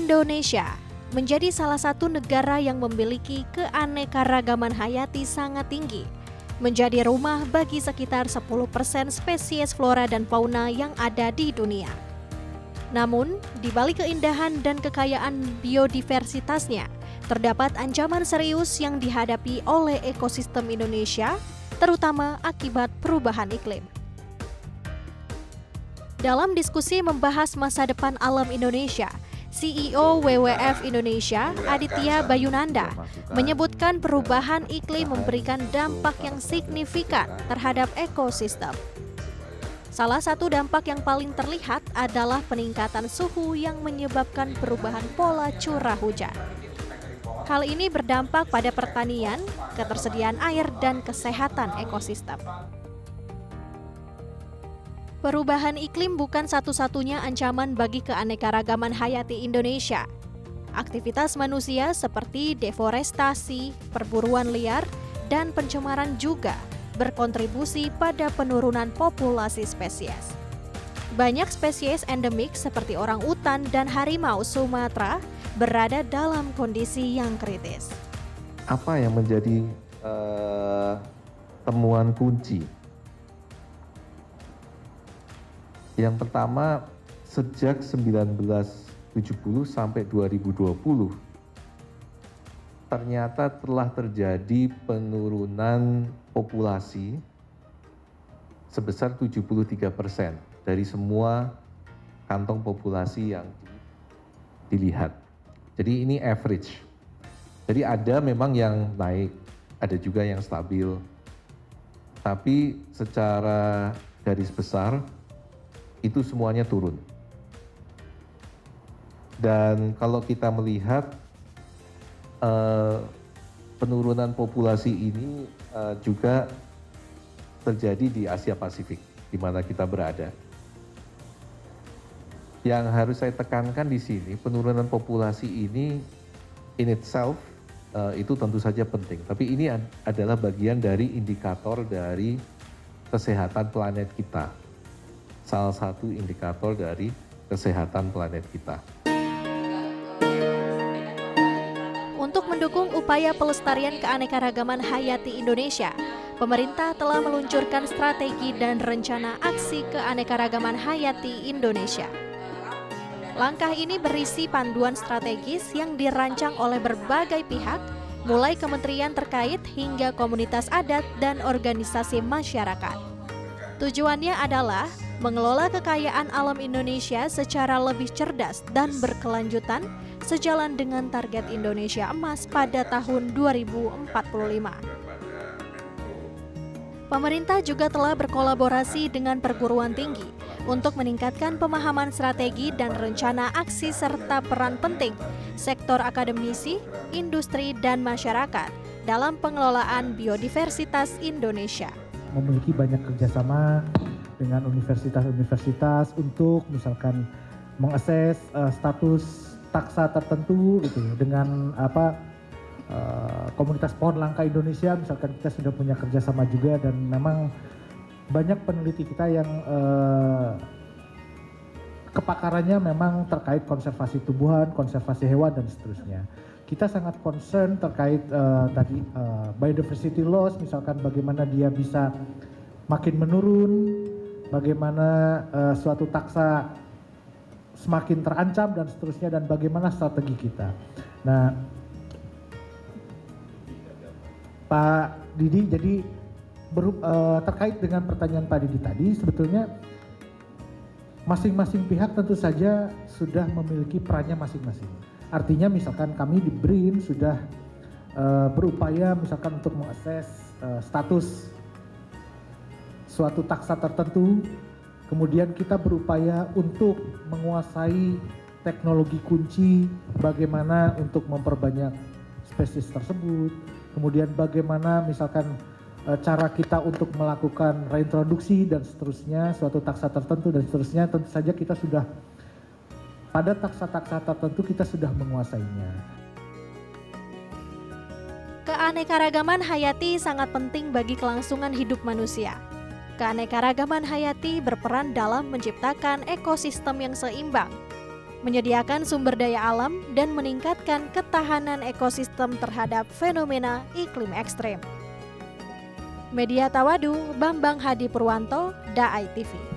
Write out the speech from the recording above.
Indonesia menjadi salah satu negara yang memiliki keanekaragaman hayati sangat tinggi, menjadi rumah bagi sekitar 10% spesies flora dan fauna yang ada di dunia. Namun, di balik keindahan dan kekayaan biodiversitasnya, terdapat ancaman serius yang dihadapi oleh ekosistem Indonesia, terutama akibat perubahan iklim. Dalam diskusi membahas masa depan alam Indonesia, CEO WWF Indonesia, Aditya Bayunanda, menyebutkan perubahan iklim memberikan dampak yang signifikan terhadap ekosistem. Salah satu dampak yang paling terlihat adalah peningkatan suhu yang menyebabkan perubahan pola curah hujan. Hal ini berdampak pada pertanian, ketersediaan air, dan kesehatan ekosistem. Perubahan iklim bukan satu-satunya ancaman bagi keanekaragaman hayati Indonesia. Aktivitas manusia seperti deforestasi, perburuan liar, dan pencemaran juga berkontribusi pada penurunan populasi spesies. Banyak spesies endemik seperti orangutan dan harimau Sumatera berada dalam kondisi yang kritis. Apa yang menjadi temuan kunci? Yang pertama, sejak 1970 sampai 2020, ternyata telah terjadi penurunan populasi sebesar 73% dari semua kantong populasi yang dilihat. Jadi ini average. Jadi ada memang yang naik, ada juga yang stabil. Tapi secara garis besar, itu semuanya turun. Dan kalau kita melihat penurunan populasi ini juga terjadi di Asia Pasifik, di mana kita berada. Yang harus saya tekankan di sini, penurunan populasi ini in itself itu tentu saja penting. Tapi ini adalah bagian dari indikator dari kesehatan planet kita. Salah satu indikator dari kesehatan planet kita. Untuk mendukung upaya pelestarian keanekaragaman hayati Indonesia, pemerintah telah meluncurkan strategi dan rencana aksi keanekaragaman hayati Indonesia. Langkah ini berisi panduan strategis yang dirancang oleh berbagai pihak, mulai kementerian terkait hingga komunitas adat dan organisasi masyarakat. Tujuannya adalah mengelola kekayaan alam Indonesia secara lebih cerdas dan berkelanjutan sejalan dengan target Indonesia Emas pada tahun 2045. Pemerintah juga telah berkolaborasi dengan perguruan tinggi untuk meningkatkan pemahaman strategi dan rencana aksi serta peran penting sektor akademisi, industri, dan masyarakat dalam pengelolaan biodiversitas Indonesia. Memiliki banyak kerjasama dengan universitas-universitas untuk misalkan mengakses status taksa tertentu gitu dengan komunitas pohon langka Indonesia, misalkan kita sudah punya kerjasama juga, dan memang banyak peneliti kita yang kepakarannya memang terkait konservasi tumbuhan, konservasi hewan, dan seterusnya. Kita sangat concern terkait biodiversity loss, misalkan bagaimana dia bisa makin menurun, bagaimana suatu taksa semakin terancam dan seterusnya, dan bagaimana strategi kita. Nah, Pak Didi, jadi terkait dengan pertanyaan Pak Didi tadi, sebetulnya masing-masing pihak tentu saja sudah memiliki perannya masing-masing. Artinya misalkan kami di BRIN sudah berupaya misalkan untuk mengakses status suatu taksa tertentu, kemudian kita berupaya untuk menguasai teknologi kunci bagaimana untuk memperbanyak spesies tersebut, kemudian bagaimana misalkan cara kita untuk melakukan reintroduksi dan seterusnya suatu taksa tertentu dan seterusnya. Tentu saja kita sudah pada taksa-taksa tertentu kita sudah menguasainya. Keanekaragaman hayati sangat penting bagi kelangsungan hidup manusia. Keanekaragaman hayati berperan dalam menciptakan ekosistem yang seimbang. menyediakan sumber daya alam, dan meningkatkan ketahanan ekosistem terhadap fenomena iklim ekstrem. Media Tawadu, Bambang Hadi Purwanto, DAI TV.